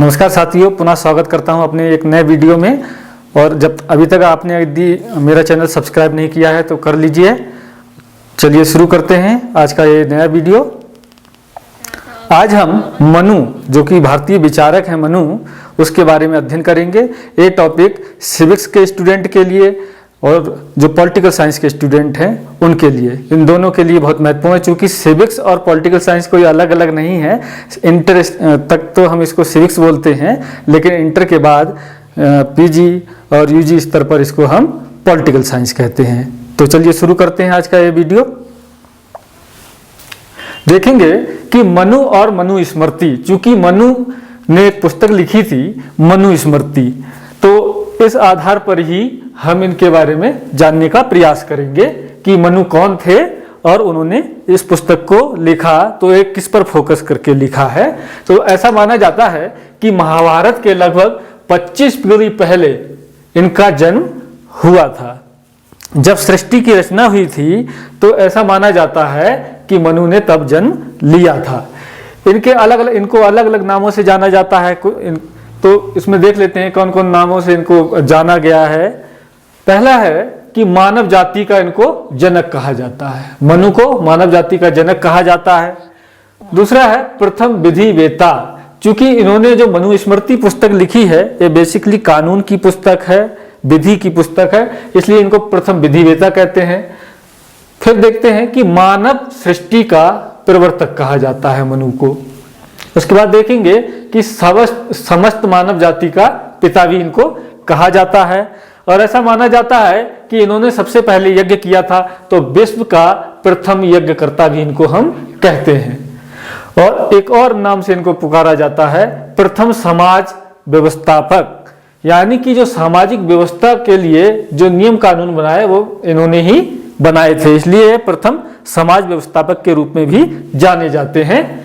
नमस्कार साथियों, पुनः स्वागत करता हूं अपने एक नए वीडियो में। और जब अभी तक आपने यदि मेरा चैनल सब्सक्राइब नहीं किया है तो कर लीजिए। चलिए शुरू करते हैं आज का ये नया वीडियो। आज हम मनु, जो कि भारतीय विचारक हैं मनु, उसके बारे में अध्ययन करेंगे। ये टॉपिक सिविक्स के स्टूडेंट के लिए और जो पॉलिटिकल साइंस के स्टूडेंट हैं उनके लिए, इन दोनों के लिए बहुत महत्वपूर्ण है। चूँकि सिविक्स और पॉलिटिकल साइंस कोई अलग अलग नहीं है। इंटर तक तो हम इसको सिविक्स बोलते हैं, लेकिन इंटर के बाद पीजी और यूजी स्तर पर इसको हम पॉलिटिकल साइंस कहते हैं। तो चलिए शुरू करते हैं आज का ये वीडियो। देखेंगे कि मनु और मनु स्मृति, चूँकि मनु ने एक पुस्तक लिखी थी मनु स्मृति, तो इस आधार पर ही हम इनके बारे में जानने का प्रयास करेंगे कि मनु कौन थे और उन्होंने इस पुस्तक को लिखा तो एक किस पर फोकस करके लिखा है। तो ऐसा माना जाता है कि महाभारत के लगभग 25 पीढ़ी पहले इनका जन्म हुआ था। जब सृष्टि की रचना हुई थी तो ऐसा माना जाता है कि मनु ने तब जन्म लिया था। इनको अलग अलग नामों से जाना जाता है, तो इसमें देख लेते हैं कौन कौन नामों से इनको जाना गया है। पहला है कि मानव जाति का इनको जनक कहा जाता है, मनु को मानव जाति का जनक कहा जाता है। दूसरा है प्रथम विधि वेता, चूंकि इन्होंने जो मनु स्मृति पुस्तक लिखी है ये बेसिकली कानून की पुस्तक है, विधि की पुस्तक है, इसलिए इनको प्रथम विधि वेता कहते हैं। फिर देखते हैं कि मानव सृष्टि का प्रवर्तक कहा जाता है मनु को। उसके बाद देखेंगे कि समस्त मानव जाति का पिता भी इनको कहा जाता है। और ऐसा माना जाता है कि इन्होंने सबसे पहले यज्ञ किया था, तो विश्व का प्रथम यज्ञकर्ता भी इनको हम कहते हैं। और एक और नाम से इनको पुकारा जाता है प्रथम समाज व्यवस्थापक, यानी कि जो सामाजिक व्यवस्था के लिए जो नियम कानून बनाए वो इन्होंने ही बनाए थे, इसलिए प्रथम समाज व्यवस्थापक के रूप में भी जाने जाते हैं।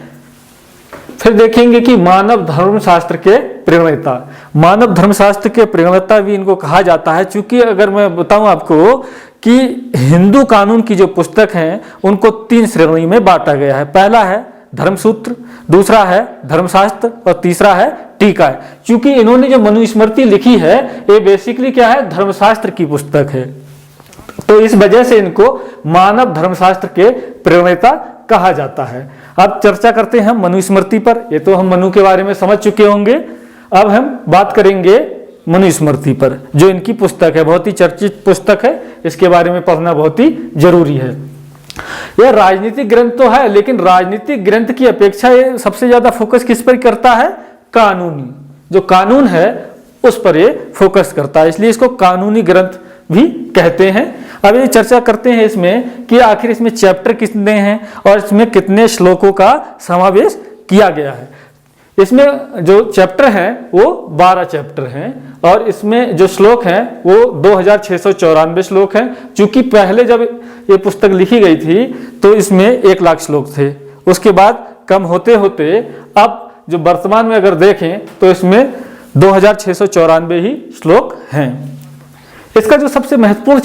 फिर देखेंगे कि मानव धर्मशास्त्र के प्रणेता, मानव धर्मशास्त्र के प्रणेता भी इनको कहा जाता है। चूंकि अगर मैं बताऊं आपको कि हिंदू कानून की जो पुस्तक हैं उनको 3 श्रेणी में बांटा गया है। पहला है धर्मसूत्र, दूसरा है धर्मशास्त्र और तीसरा है टीका। चूंकि इन्होंने जो मनु स्मृति लिखी है ये बेसिकली क्या है, धर्मशास्त्र की पुस्तक है, तो इस वजह से इनको मानव धर्मशास्त्र के प्रणेता कहा जाता है। अब चर्चा करते हैं मनु स्मृति पर। ये तो हम मनु के बारे में समझ चुके होंगे। अब हम बात करेंगे मनु स्मृति पर, जो इनकी पुस्तक है, बहुत ही चर्चित पुस्तक है, इसके बारे में पढ़ना बहुत ही जरूरी है। यह राजनीतिक ग्रंथ तो है, लेकिन राजनीतिक ग्रंथ की अपेक्षा ये सबसे ज्यादा फोकस किस पर करता है, कानूनी, जो कानून है उस पर ये फोकस करता है, इसलिए इसको कानूनी ग्रंथ भी कहते हैं। अब ये चर्चा करते हैं इसमें कि आखिर इसमें चैप्टर कितने हैं और इसमें कितने श्लोकों का समावेश किया गया है। इसमें जो चैप्टर हैं वो 12 चैप्टर हैं और इसमें जो श्लोक हैं वो 2694 श्लोक हैं। चूंकि पहले जब ये पुस्तक लिखी गई थी तो इसमें 1 लाख श्लोक थे, उसके बाद कम होते होते अब जो वर्तमान में अगर देखें तो इसमें 2694 ही श्लोक हैं। इसका जो सबसे महत्वपूर्ण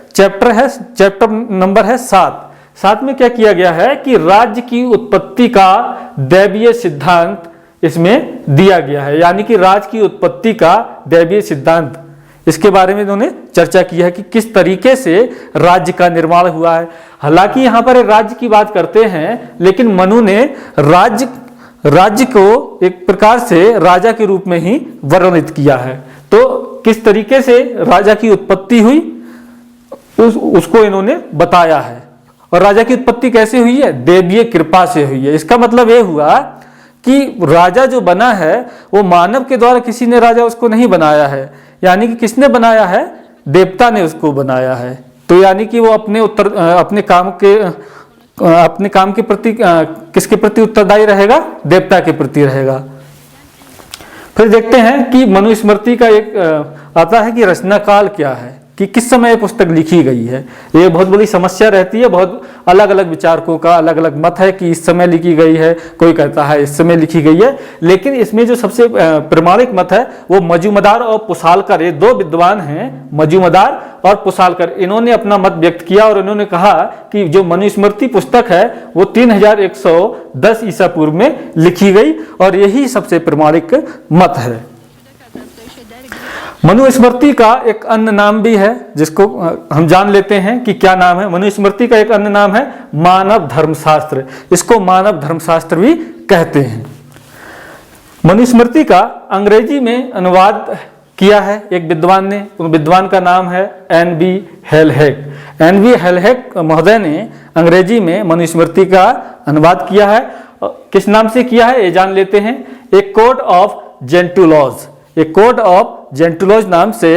चैप्टर नंबर है 7 में क्या किया गया है कि राज्य की उत्पत्ति का दैवीय सिद्धांत इसमें दिया गया है, यानी कि राज्य की उत्पत्ति का दैवीय सिद्धांत, इसके बारे में इन्होंने चर्चा की है कि किस तरीके से राज्य का निर्माण हुआ है। हालांकि यहाँ पर राज्य की बात करते हैं, लेकिन मनु ने राज्य को एक प्रकार से राजा के रूप में ही वर्णित किया है। तो किस तरीके से राजा की उत्पत्ति हुई उसको इन्होंने बताया है। और राजा की उत्पत्ति कैसे हुई है, देवीय कृपा से हुई है। इसका मतलब ये हुआ कि राजा जो बना है वो मानव के द्वारा किसी ने राजा उसको नहीं बनाया है, यानी कि किसने बनाया है, देवता ने उसको बनाया है। तो यानी कि वो अपने काम के प्रति किसके प्रति उत्तरदायी रहेगा, देवता के प्रति रहेगा। फिर देखते हैं कि मनु स्मृति का एक आता है कि रचना काल क्या है। कि किस समय ये पुस्तक लिखी गई है। ये बहुत बड़ी समस्या रहती है, बहुत अलग अलग विचारकों का अलग अलग मत है कि इस समय लिखी गई है, कोई कहता है इस समय लिखी गई है। लेकिन इसमें जो सबसे प्रमाणिक मत है वो मजूमदार और पुसालकर, ये दो विद्वान हैं, मजूमदार और पुसालकर, इन्होंने अपना मत व्यक्त किया और इन्होंने कहा कि जो मनुस्मृति पुस्तक है वो 3110 ईसा पूर्व में लिखी गई और यही सबसे प्रमाणिक मत है। मनुस्मृति का एक अन्य नाम भी है जिसको हम जान लेते हैं कि क्या नाम है। मनुस्मृति का एक अन्य नाम है मानव धर्मशास्त्र, इसको मानव धर्मशास्त्र भी कहते हैं। मनुस्मृति का अंग्रेजी में अनुवाद किया है एक विद्वान ने, उन विद्वान का नाम है NB हेलहेक। NB हेलहेक महोदय ने अंग्रेजी में मनुस्मृति का अनुवाद किया है। किस नाम से किया है ये जान लेते हैं, a code of Gentoo laws, a code of Gentoo laws नाम से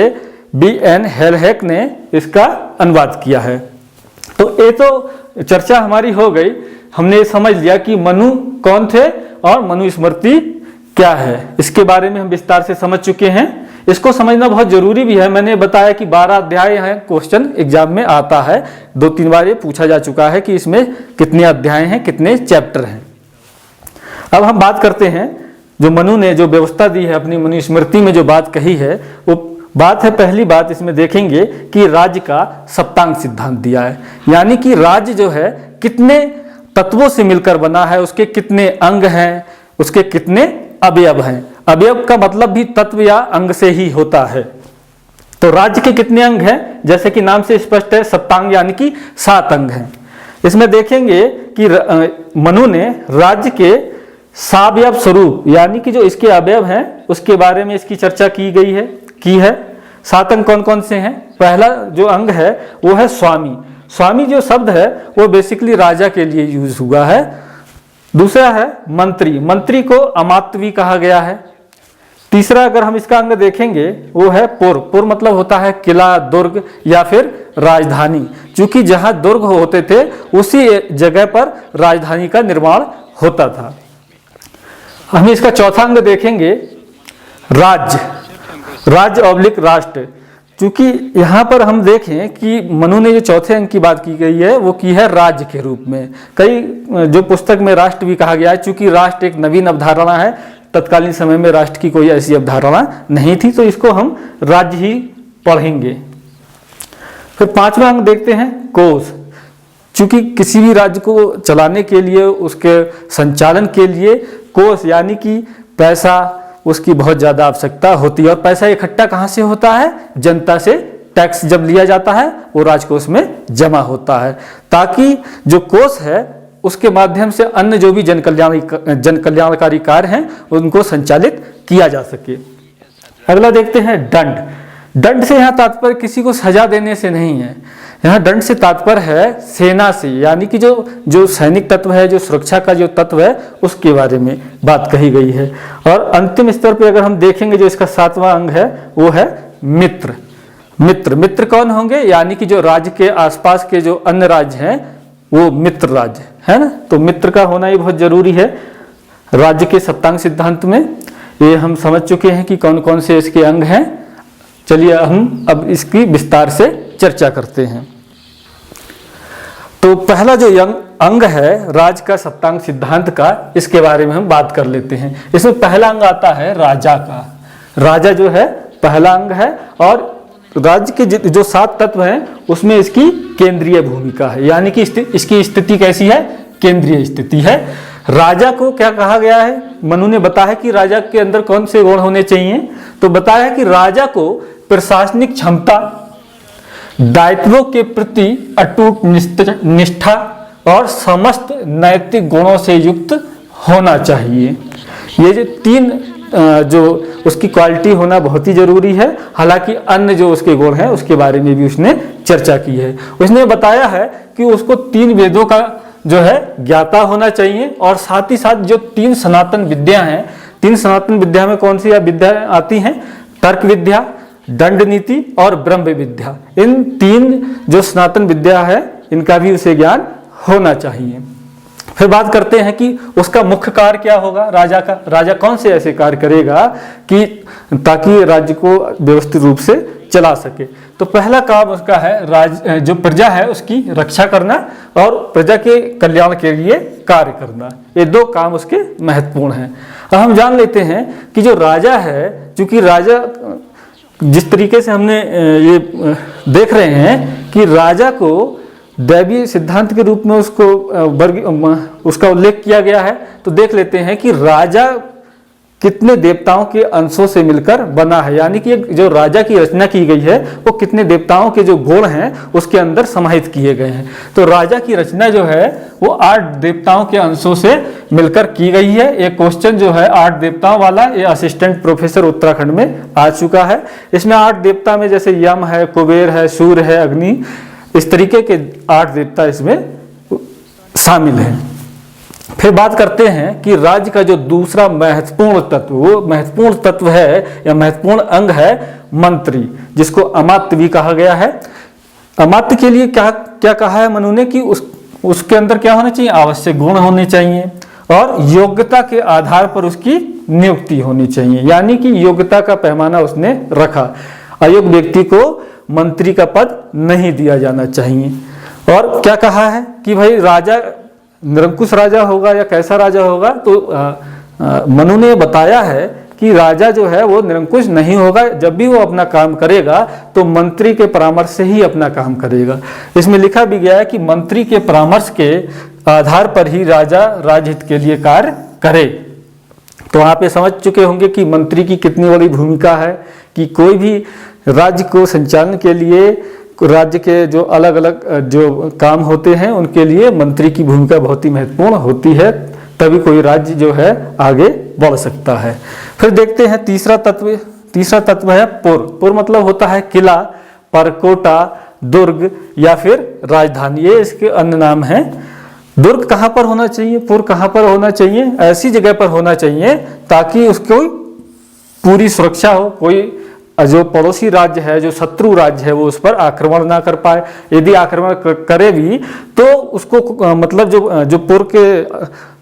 BN हेलहेक ने इसका अनुवाद किया है। तो ये तो चर्चा हमारी हो गई, हमने समझ लिया कि मनु कौन थे और मनुस्मृति क्या है, इसके बारे में हम विस्तार से समझ चुके हैं। इसको समझना बहुत जरूरी भी है। मैंने बताया कि 12 अध्याय हैं, क्वेश्चन एग्जाम में आता है, 2-3 बार ये पूछा जा चुका है कि इसमें कितने अध्याय हैं, कितने चैप्टर हैं। अब हम बात करते हैं जो मनु ने जो व्यवस्था दी है अपनी मनुस्मृति में, जो बात कही है वो बात है, पहली बात इसमें देखेंगे कि राज्य का सप्तांग सिद्धांत दिया है, यानी कि राज्य जो है कितने तत्वों से मिलकर बना है, उसके कितने अंग हैं, उसके कितने अवयव हैं। अवयव का मतलब भी तत्व या अंग से ही होता है। तो राज्य के कितने अंग हैं, जैसे कि नाम से स्पष्ट है सप्तांग, यानी कि 7 अंग हैं। इसमें देखेंगे कि मनु ने राज्य के सावयव स्वरूप, यानी कि जो इसके अवयव हैं उसके बारे में इसकी चर्चा की है। 7 अंग कौन कौन से हैं। पहला जो अंग है वो है स्वामी। स्वामी जो शब्द है वो बेसिकली राजा के लिए यूज हुआ है। दूसरा है मंत्री, मंत्री को अमात्य भी कहा गया है। तीसरा अगर हम इसका अंग देखेंगे वो है पुर, पुर मतलब होता है किला, दुर्ग या फिर राजधानी, क्योंकि जहां दुर्ग होते थे उसी जगह पर राजधानी का निर्माण होता था। हम इसका चौथा अंग देखेंगे राज्य, राज्य ऑब्लिक राष्ट्र। चूंकि यहाँ पर हम देखें कि मनु ने जो चौथे अंग की बात की गई है वो की है राज्य के रूप में। कई जो पुस्तक में राष्ट्र भी कहा गया है, चूंकि राष्ट्र एक नवीन अवधारणा है, तत्कालीन समय में राष्ट्र की कोई ऐसी अवधारणा नहीं थी, तो इसको हम राज्य ही पढ़ेंगे। फिर 5वां अंग देखते हैं कोष। चूंकि किसी भी राज्य को चलाने के लिए, उसके संचालन के लिए कोष यानी कि पैसा, उसकी बहुत ज़्यादा आवश्यकता होती है। और पैसा इकट्ठा कहाँ से होता है, जनता से टैक्स जब लिया जाता है वो राजकोष में जमा होता है, ताकि जो कोष है उसके माध्यम से अन्य जो भी जन कल्याणकारी कार्य हैं उनको संचालित किया जा सके। अगला देखते हैं दंड। दंड से यहाँ तात्पर्य किसी को सजा देने से नहीं है, यहाँ दंड से तात्पर्य है सेना से, यानी कि जो सैनिक तत्व है, जो सुरक्षा का जो तत्व है उसके बारे में बात कही गई है। और अंतिम स्तर पे अगर हम देखेंगे जो इसका 7वां अंग है वो है मित्र। मित्र कौन होंगे, यानी कि जो राज्य के आसपास के जो अन्य राज्य हैं वो मित्र राज्य है ना। तो मित्र का होना ही बहुत जरूरी है राज्य के सप्तांग सिद्धांत में। ये हम समझ चुके हैं कि कौन कौन से इसके अंग हैं। चलिए हम अब इसकी विस्तार से चर्चा करते हैं। तो पहला जो अंग है राज्य का सप्तांग सिद्धांत का, इसके बारे में हम बात कर लेते हैं। इसमें पहला अंग आता है राजा का। राजा जो है पहला अंग है और राज्य के जो 7 तत्व हैं उसमें इसकी केंद्रीय भूमिका है, यानी कि इसकी स्थिति कैसी है, केंद्रीय स्थिति है। राजा को क्या कहा गया है, मनु ने बताया कि राजा के अंदर कौन से गुण होने चाहिए। तो बताया कि राजा को प्रशासनिक क्षमता, दायित्वों के प्रति अटूट निष्ठा और समस्त नैतिक गुणों से युक्त होना चाहिए। ये जो 3 जो उसकी क्वालिटी होना बहुत ही जरूरी है। हालांकि अन्य जो उसके गुण हैं उसके बारे में भी उसने चर्चा की है। उसने बताया है कि उसको 3 वेदों का जो है ज्ञाता होना चाहिए और साथ ही साथ जो 3 सनातन विद्या हैं, 3 सनातन विद्या में कौन सी विद्या आती हैं, तर्क विद्या, दंड नीति और ब्रह्म विद्या। इन 3 जो सनातन विद्या है इनका भी उसे ज्ञान होना चाहिए। फिर बात करते हैं कि उसका मुख्य कार्य क्या होगा राजा का। राजा कौन से ऐसे कार्य करेगा कि ताकि राज्य को व्यवस्थित रूप से चला सके। तो पहला काम उसका है जो प्रजा है उसकी रक्षा करना और प्रजा के कल्याण के लिए कार्य करना। ये दो काम उसके महत्वपूर्ण हैं। अब हम जान लेते हैं कि जो राजा है, चूंकि राजा जिस तरीके से हमने ये देख रहे हैं कि राजा को दैवीय सिद्धांत के रूप में उसका उल्लेख किया गया है, तो देख लेते हैं कि राजा कितने देवताओं के अंशों से मिलकर बना है। यानी कि जो राजा की रचना की गई है वो कितने देवताओं के जो गुण हैं उसके अंदर समाहित किए गए हैं। तो राजा की रचना जो है वो 8 देवताओं के अंशों से मिलकर की गई है। एक क्वेश्चन जो है 8 देवताओं वाला, ये असिस्टेंट प्रोफेसर उत्तराखंड में आ चुका है। इसमें 8 देवता में जैसे यम है, कुबेर है, सूर्य है, अग्नि, इस तरीके के 8 देवता इसमें शामिल हैं। फिर बात करते हैं कि राज्य का जो दूसरा महत्वपूर्ण तत्व, वो महत्वपूर्ण तत्व है या महत्वपूर्ण अंग है मंत्री, जिसको अमात्य भी कहा गया है। अमात्य के लिए क्या क्या कहा है मनु ने कि उसके अंदर क्या होना चाहिए, आवश्यक गुण होने चाहिए और योग्यता के आधार पर उसकी नियुक्ति होनी चाहिए। यानी कि योग्यता का पैमाना उसने रखा। अयोग्य व्यक्ति को मंत्री का पद नहीं दिया जाना चाहिए। और क्या कहा है कि भाई राजा निरंकुश राजा होगा या कैसा राजा होगा, तो मनु ने बताया है कि राजा जो है वो निरंकुश नहीं होगा। जब भी वो अपना काम करेगा तो मंत्री के परामर्श से ही अपना काम करेगा। इसमें लिखा भी गया है कि मंत्री के परामर्श के आधार पर ही राजा राजहित के लिए कार्य करे। तो आप ये समझ चुके होंगे कि मंत्री की कितनी बड़ी भूमिका है कि कोई भी राज्य को संचालन के लिए, राज्य के जो अलग अलग जो काम होते हैं उनके लिए मंत्री की भूमिका बहुत ही महत्वपूर्ण होती है, तभी कोई राज्य जो है आगे बढ़ सकता है। फिर देखते हैं तीसरा तत्व है पुर। पुर मतलब होता है किला, परकोटा, दुर्ग या फिर राजधानी, ये इसके अन्य नाम हैं। दुर्ग कहाँ पर होना चाहिए, पुर कहाँ पर होना चाहिए, ऐसी जगह पर होना चाहिए ताकि उसको पूरी सुरक्षा हो, कोई जो पड़ोसी राज्य है, जो शत्रु राज्य है, वो उस पर आक्रमण ना कर पाए। यदि आक्रमण करे भी तो उसको मतलब जो पुर के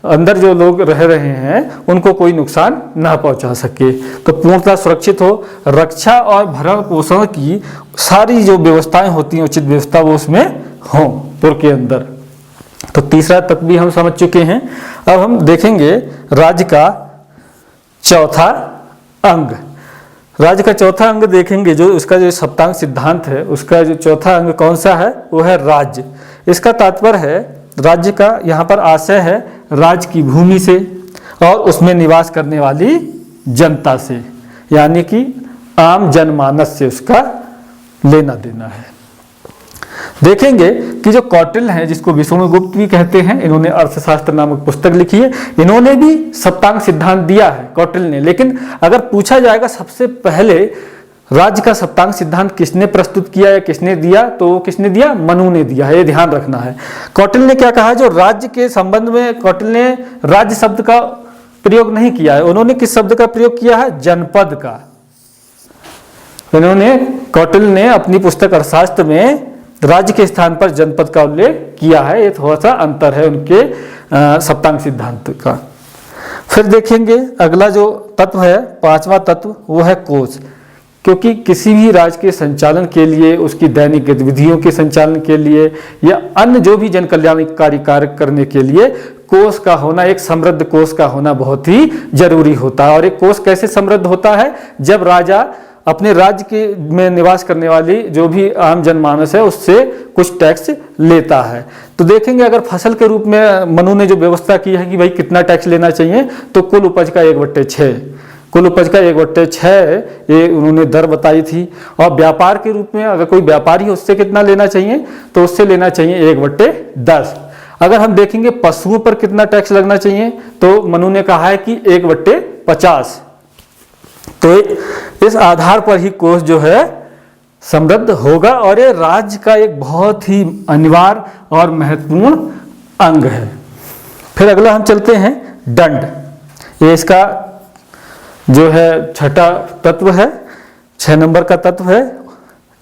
अंदर जो लोग रह रहे हैं उनको कोई नुकसान ना पहुंचा सके। तो पूर्णतः सुरक्षित हो, रक्षा और भरण पोषण की सारी जो व्यवस्थाएं होती हैं, उचित व्यवस्था वो उसमें हो पुर के अंदर। तो तीसरा तत्व भी हम समझ चुके हैं। अब हम देखेंगे राज्य का चौथा अंग। राज्य का चौथा अंग देखेंगे, जो उसका जो सप्तांग सिद्धांत है उसका जो चौथा अंग कौन सा है, वो है राज्य। इसका तात्पर्य है, राज्य का यहाँ पर आशय है राज्य की भूमि से और उसमें निवास करने वाली जनता से, यानी कि आम जनमानस से उसका लेना देना है। देखेंगे कि जो कौटिल्य हैं, जिसको विष्णुगुप्त भी कहते हैं, इन्होंने अर्थशास्त्र नामक पुस्तक लिखी है। इन्होंने भी सप्तांग सिद्धांत दिया है कौटिल्य ने। लेकिन अगर पूछा जाएगा सबसे पहले राज्य का सप्तांग सिद्धांत किसने प्रस्तुत किया या किसने दिया, तो वो किसने दिया, मनु ने दिया है। ये ध्यान रखना है। कौटिल्य ने क्या कहा, जो राज्य के संबंध में कौटिल्य ने राज्य शब्द का प्रयोग नहीं किया है। उन्होंने किस शब्द का प्रयोग किया है, जनपद का। इन्होंने कौटिल्य ने अपनी पुस्तक अर्थशास्त्र में राज्य के स्थान पर जनपद का उल्लेख किया है। ये थोड़ा सा अंतर है उनके सप्तांग सिद्धांत का। फिर देखेंगे अगला जो तत्व है, पांचवा तत्व, वो है कोश। क्योंकि किसी भी राज्य के संचालन के लिए, उसकी दैनिक गतिविधियों के संचालन के लिए या अन्य जो भी जन कल्याणकारी कार्य करने के लिए कोष का होना, एक समृद्ध कोष का होना बहुत ही जरूरी होता है। और एक कोष कैसे समृद्ध होता है, जब राजा अपने राज्य के में निवास करने वाली जो भी आम जनमानस है उससे कुछ टैक्स लेता है। तो देखेंगे अगर फसल के रूप में मनु ने जो व्यवस्था की है कि भाई कितना टैक्स लेना चाहिए, तो कुल उपज का 1/6, कुल उपज का 1/6 ये उन्होंने दर बताई थी। और व्यापार के रूप में अगर कोई व्यापारी है उससे कितना लेना चाहिए, तो उससे लेना चाहिए 1/10। अगर हम देखेंगे पशुओं पर कितना टैक्स लगना चाहिए, तो मनु ने कहा है कि 1/50। तो इस आधार पर ही कोष जो है समृद्ध होगा और ये राज्य का एक बहुत ही अनिवार्य और महत्वपूर्ण अंग है। फिर अगला हम चलते हैं दंड। ये इसका जो है छठा तत्व है, 6 नंबर का तत्व है।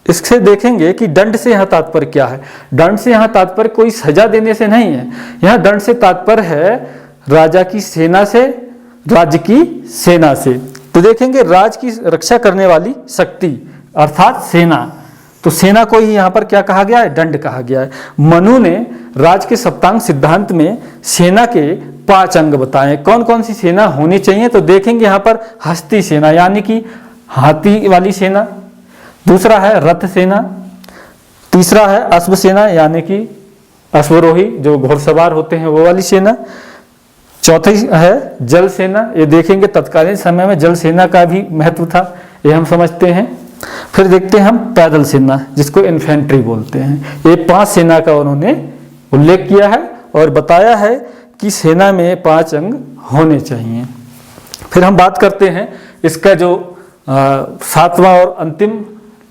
इससे देखेंगे कि दंड से यहाँ तात्पर्य क्या है। दंड से यहाँ तात्पर्य कोई सजा देने से नहीं है। यहाँ दंड से तात्पर्य है राजा की सेना से, राज्य की सेना से। तो देखेंगे राज्य की रक्षा करने वाली शक्ति, अर्थात सेना। तो सेना को ही यहाँ पर क्या कहा गया है? दंड कहा गया है। मनु ने राज के सप्तांग सिद्धांत में सेना के 5 अंग बताए। कौन कौन सी सेना होनी चाहिए? तो देखेंगे यहाँ पर हस्ती सेना यानी कि हाथी वाली सेना, दूसरा है रथ सेना, तीसरा है अश्व सेना यानी कि अश्वरोही जो घोड़सवार होते हैं वो वाली सेना, चौथी है जल सेना। ये देखेंगे तत्कालीन समय में जल सेना का भी महत्व था, ये हम समझते हैं। फिर देखते हैं हम पैदल सेना जिसको इन्फेंट्री बोलते हैं। ये 5 सेना का उन्होंने उल्लेख किया है और बताया है कि सेना में 5 अंग होने चाहिए। फिर हम बात करते हैं इसका जो 7वां और अंतिम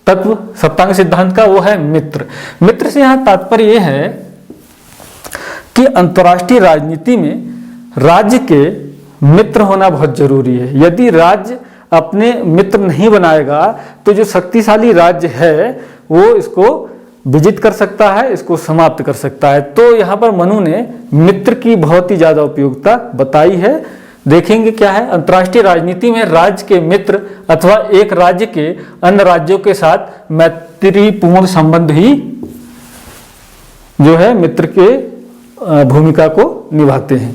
तत्व सप्तांग सिद्धांत का, वो है मित्र। मित्र से यहाँ तात्पर्य यह है कि अंतर्राष्ट्रीय राजनीति में राज्य के मित्र होना बहुत जरूरी है। यदि राज्य अपने मित्र नहीं बनाएगा तो जो शक्तिशाली राज्य है वो इसको विजित कर सकता है, इसको समाप्त कर सकता है। तो यहाँ पर मनु ने मित्र की बहुत ही ज्यादा उपयोगिता बताई है। देखेंगे क्या है, अंतर्राष्ट्रीय राजनीति में राज्य के मित्र अथवा एक राज्य के अन्य राज्यों के साथ मैत्रीपूर्ण संबंध ही जो है मित्र के भूमिका को निभाते हैं।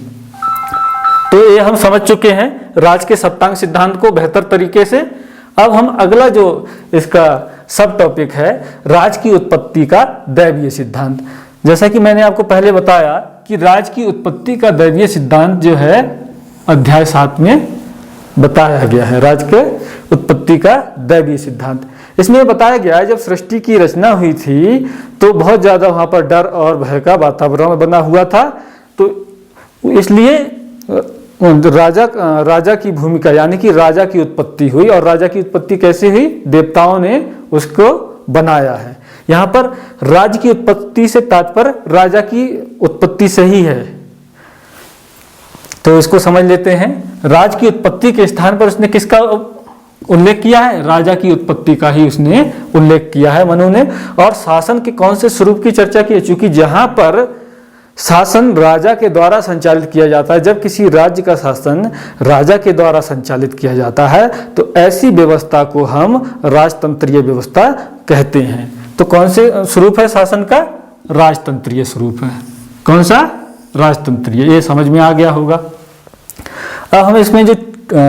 तो ये हम समझ चुके हैं राज के सप्तांग सिद्धांत को बेहतर तरीके से। अब हम अगला जो इसका सब टॉपिक है, राज की उत्पत्ति का दैवीय सिद्धांत। जैसा कि मैंने आपको पहले बताया कि राज की उत्पत्ति का दैवीय सिद्धांत जो है अध्याय 7 में बताया गया है। राज के उत्पत्ति का दैवीय सिद्धांत, इसमें बताया गया है जब सृष्टि की रचना हुई थी तो बहुत ज्यादा वहां पर डर और भय का वातावरण बना हुआ था। तो इसलिए राजा की भूमिका यानी कि राजा की उत्पत्ति हुई। और राजा की उत्पत्ति कैसे हुई? देवताओं ने उसको बनाया है। यहाँ पर राज्य की उत्पत्ति से तात्पर्य राजा की उत्पत्ति से ही है। तो इसको समझ लेते हैं। राज की उत्पत्ति के स्थान पर उसने किसका उल्लेख किया है? राजा की उत्पत्ति का ही उसने उल्लेख किया है मनु ने। और शासन के कौन से स्वरूप की चर्चा की है? चूंकि जहां पर शासन राजा के द्वारा संचालित किया जाता है, जब किसी राज्य का शासन राजा के द्वारा संचालित किया जाता है तो ऐसी व्यवस्था को हम राजतंत्रीय व्यवस्था कहते हैं। तो कौन से स्वरूप है शासन का? राजतंत्रीय स्वरूप है। कौन सा? राजतंत्रीय। ये समझ में आ गया होगा। अब हम इसमें जो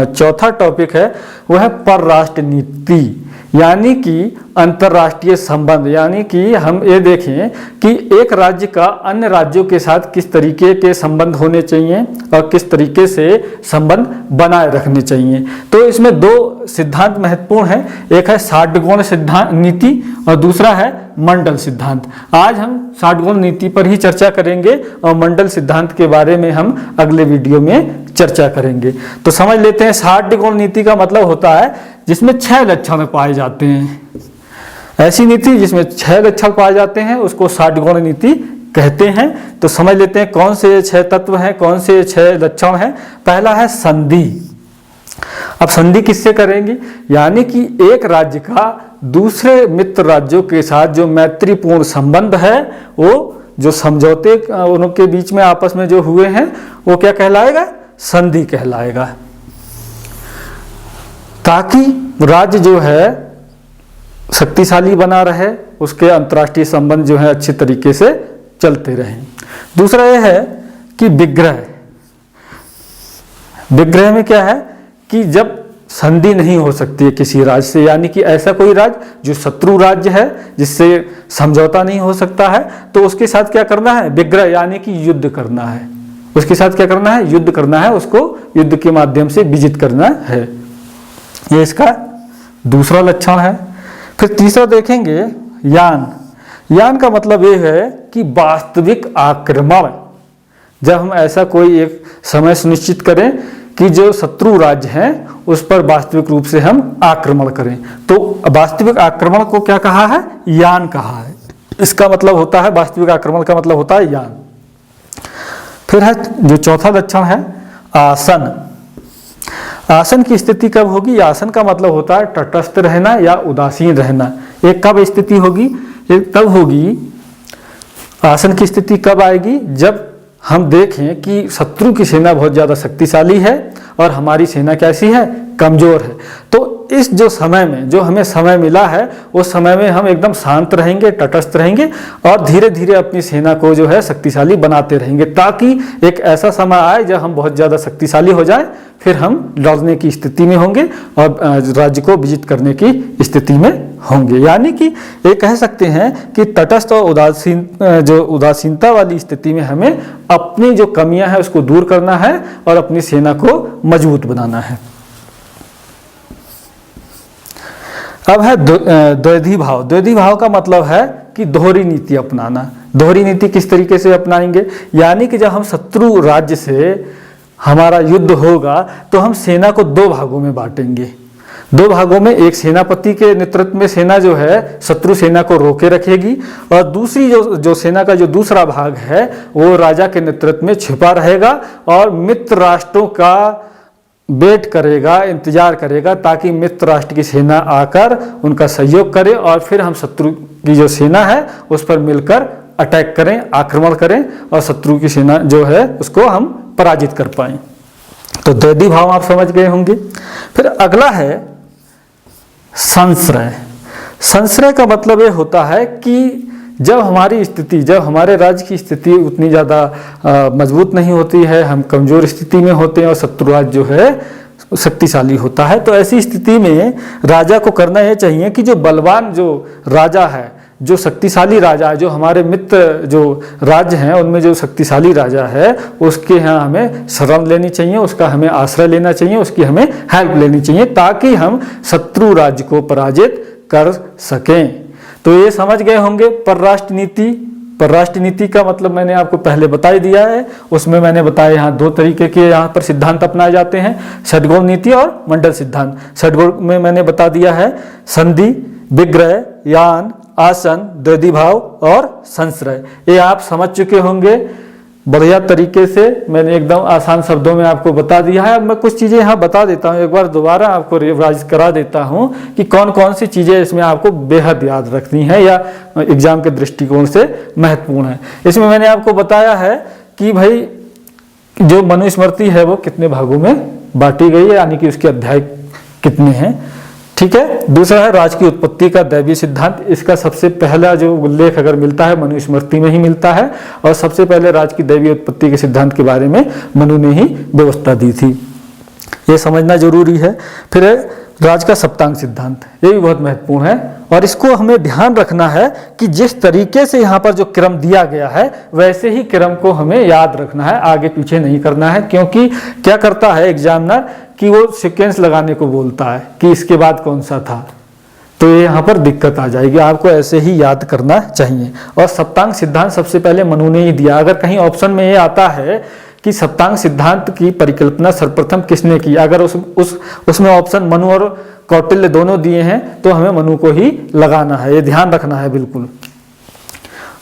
चौथा टॉपिक है वो है परराष्ट्र नीति यानी कि अंतर्राष्ट्रीय संबंध। यानी कि हम ये देखें कि एक राज्य का अन्य राज्यों के साथ किस तरीके के संबंध होने चाहिए और किस तरीके से संबंध बनाए रखने चाहिए। तो इसमें 2 सिद्धांत महत्वपूर्ण हैं। एक है षाड्गुण सिद्धांत नीति और दूसरा है मंडल सिद्धांत। आज हम षाड्गुण नीति पर ही चर्चा करेंगे और मंडल सिद्धांत के बारे में हम अगले वीडियो में चर्चा करेंगे। तो समझ लेते हैं, षाड्गुण नीति का मतलब होता है जिसमें 6 लक्षण पाए जाते हैं। ऐसी नीति जिसमें 6 लक्षण पाए जाते हैं उसको षाड्गुण नीति कहते हैं। तो समझ लेते हैं कौन से 6 तत्व हैं, कौन से 6 लक्षण हैं। पहला है संधि। अब संधि किससे करेंगे? यानी कि एक राज्य का दूसरे मित्र राज्यों के साथ जो मैत्रीपूर्ण संबंध है, वो जो समझौते उनके बीच में आपस में जो हुए हैं वो क्या कहलाएगा? संधि कहलाएगा। ताकि राज्य जो है शक्तिशाली बना रहे, उसके अंतर्राष्ट्रीय संबंध जो है अच्छे तरीके से चलते रहें। दूसरा यह है कि विग्रह। विग्रह में क्या है कि जब संधि नहीं हो सकती है किसी राज्य से, यानी कि ऐसा कोई राज्य जो शत्रु राज्य है जिससे समझौता नहीं हो सकता है, तो उसके साथ क्या करना है? विग्रह यानी कि युद्ध करना है। उसके साथ क्या करना है? युद्ध करना है। उसको युद्ध के माध्यम से विजित करना है। ये इसका दूसरा लक्षण है। फिर तीसरा देखेंगे यान। यान का मतलब ये है कि वास्तविक आक्रमण। जब हम ऐसा कोई एक समय सुनिश्चित करें कि जो शत्रु राज्य हैं उस पर वास्तविक रूप से हम आक्रमण करें, तो वास्तविक आक्रमण को क्या कहा है? यान कहा है। इसका मतलब होता है, वास्तविक आक्रमण का मतलब होता है यान। फिर है जो चौथा लक्षण है आसन। आसन की स्थिति कब होगी? आसन का मतलब होता है तटस्थ रहना या उदासीन रहना। एक कब स्थिति होगी? एक तब होगी, आसन की स्थिति कब आएगी? जब हम देखें कि शत्रु की सेना बहुत ज्यादा शक्तिशाली है और हमारी सेना कैसी है? कमजोर है। तो इस जो समय में जो हमें समय मिला है उस समय में हम एकदम शांत रहेंगे, तटस्थ रहेंगे और धीरे धीरे अपनी सेना को जो है शक्तिशाली बनाते रहेंगे, ताकि एक ऐसा समय आए जब हम बहुत ज़्यादा शक्तिशाली हो जाए, फिर हम लड़ने की स्थिति में होंगे और राज्य को विजित करने की स्थिति में होंगे। यानी कि ये कह सकते हैं कि तटस्थ और उदासीनता वाली स्थिति में हमें अपनी जो कमियां हैं उसको दूर करना है और अपनी सेना को मजबूत बनाना है। अब है द्वैधी भाव। द्वैधी भाव का मतलब है कि दोहरी नीति अपनाना। दोहरी नीति किस तरीके से अपनाएंगे? यानी कि जब हम शत्रु राज्य से हमारा युद्ध होगा तो हम सेना को दो भागों में बांटेंगे। दो भागों में, एक सेनापति के नेतृत्व में सेना जो है शत्रु सेना को रोके रखेगी और दूसरी जो सेना का जो दूसरा भाग है वो राजा के नेतृत्व में छिपा रहेगा और मित्र राष्ट्रों का वेट करेगा, इंतजार करेगा, ताकि मित्र राष्ट्र की सेना आकर उनका सहयोग करे और फिर हम शत्रु की जो सेना है उस पर मिलकर अटैक करें, आक्रमण करें और शत्रु की सेना जो है उसको हम पराजित कर पाएं। तो द्वैधी भाव आप समझ गए होंगे। फिर अगला है संश्रय। संश्रय का मतलब ये होता है कि जब हमारी स्थिति, जब हमारे राज्य की स्थिति उतनी ज़्यादा मजबूत नहीं होती है, हम कमज़ोर स्थिति में होते हैं और शत्रु राज्य जो है शक्तिशाली होता है, तो ऐसी स्थिति में राजा को करना ये चाहिए कि जो बलवान जो राजा है, जो शक्तिशाली राजा है, जो हमारे मित्र जो राज्य हैं उनमें जो शक्तिशाली राजा है उसके यहाँ हमें शरण लेनी चाहिए, उसका हमें आश्रय लेना चाहिए, उसकी हमें हेल्प लेनी चाहिए, ताकि हम शत्रु राज्य को पराजित कर सकें। तो ये समझ गए होंगे परराष्ट्र नीति। परराष्ट्र नीति का मतलब मैंने आपको पहले बता ही दिया है। उसमें मैंने बताया यहाँ दो तरीके के यहाँ पर सिद्धांत अपनाए जाते हैं, षड्गोल नीति और मंडल सिद्धांत। षड्गोल में मैंने बता दिया है संधि, विग्रह, यान, आसन, द्वैधी भाव और संश्रय। ये आप समझ चुके होंगे बढ़िया तरीके से। मैंने एकदम आसान शब्दों में आपको बता दिया है। अब मैं कुछ चीज़ें यहाँ बता देता हूँ, एक बार दोबारा आपको रिवाइज करा देता हूँ कि कौन कौन सी चीज़ें इसमें आपको बेहद याद रखनी है या एग्जाम के दृष्टिकोण से महत्वपूर्ण है। इसमें मैंने आपको बताया है कि भाई जो मनुस्मृति है वो कितने भागों में बांटी गई है, यानी कि उसके अध्याय कितने हैं। ठीक है। दूसरा है राज की उत्पत्ति का दैवीय सिद्धांत। इसका सबसे पहला जो उल्लेख अगर मिलता है मनुस्मृति में ही मिलता है और सबसे पहले राज की दैवीय उत्पत्ति के सिद्धांत के बारे में मनु ने ही व्यवस्था दी थी, ये समझना जरूरी है। फिर है राज का सप्तांग सिद्धांत, ये भी बहुत महत्वपूर्ण है और इसको हमें ध्यान रखना है कि जिस तरीके से यहाँ पर जो क्रम दिया गया है वैसे ही क्रम को हमें याद रखना है, आगे पीछे नहीं करना है। क्योंकि क्या करता है एग्जामिनर कि वो सीक्वेंस लगाने को बोलता है कि इसके बाद कौन सा था, तो ये यहाँ पर दिक्कत आ जाएगी। आपको ऐसे ही याद करना चाहिए। और सप्तांग सिद्धांत सबसे पहले मनु ने ही दिया। अगर कहीं ऑप्शन में ये आता है कि सप्तांग सिद्धांत की परिकल्पना सर्वप्रथम किसने की, अगर उसमें ऑप्शन मनु और कौटिल्य दोनों दिए हैं तो हमें मनु को ही लगाना है, ये ध्यान रखना है बिल्कुल।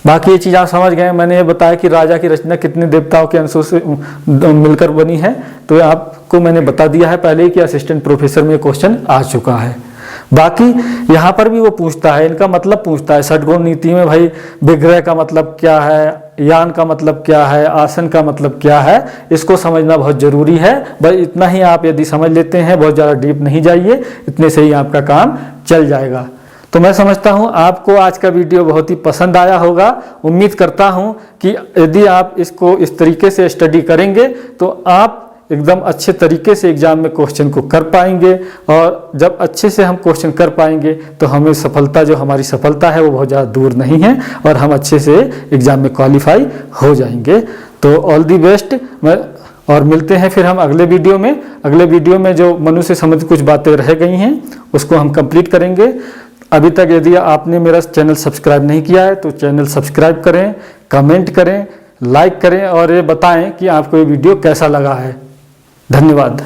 बाकी ये चीज़ आप समझ गए। मैंने ये बताया कि राजा की रचना कितने देवताओं के अंशों से मिलकर बनी है, तो आपको मैंने बता दिया है पहले ही कि असिस्टेंट प्रोफेसर में क्वेश्चन आ चुका है। बाकी यहाँ पर भी वो पूछता है, इनका मतलब पूछता है। षड्गोल नीति में भाई विग्रह का मतलब क्या है, यान का मतलब क्या है, आसन का मतलब क्या है, इसको समझना बहुत जरूरी है। भाई इतना ही आप यदि समझ लेते हैं, बहुत ज़्यादा डीप नहीं जाइए, इतने से ही आपका काम चल जाएगा। तो मैं समझता हूँ आपको आज का वीडियो बहुत ही पसंद आया होगा। उम्मीद करता हूँ कि यदि आप इसको इस तरीके से स्टडी करेंगे तो आप एकदम अच्छे तरीके से एग्जाम में क्वेश्चन को कर पाएंगे और जब अच्छे से हम क्वेश्चन कर पाएंगे तो हमें सफलता, जो हमारी सफलता है वो बहुत ज़्यादा दूर नहीं है और हम अच्छे से एग्जाम में क्वालिफाई हो जाएंगे। तो ऑल दी बेस्ट। और मिलते हैं फिर हम अगले वीडियो में। अगले वीडियो में जो मनु से संबंधित कुछ बातें रह गई हैं उसको हम कंप्लीट करेंगे। अभी तक यदि आपने मेरा चैनल सब्सक्राइब नहीं किया है तो चैनल सब्सक्राइब करें, कमेंट करें, लाइक करें और ये बताएं कि आपको ये वीडियो कैसा लगा है। धन्यवाद।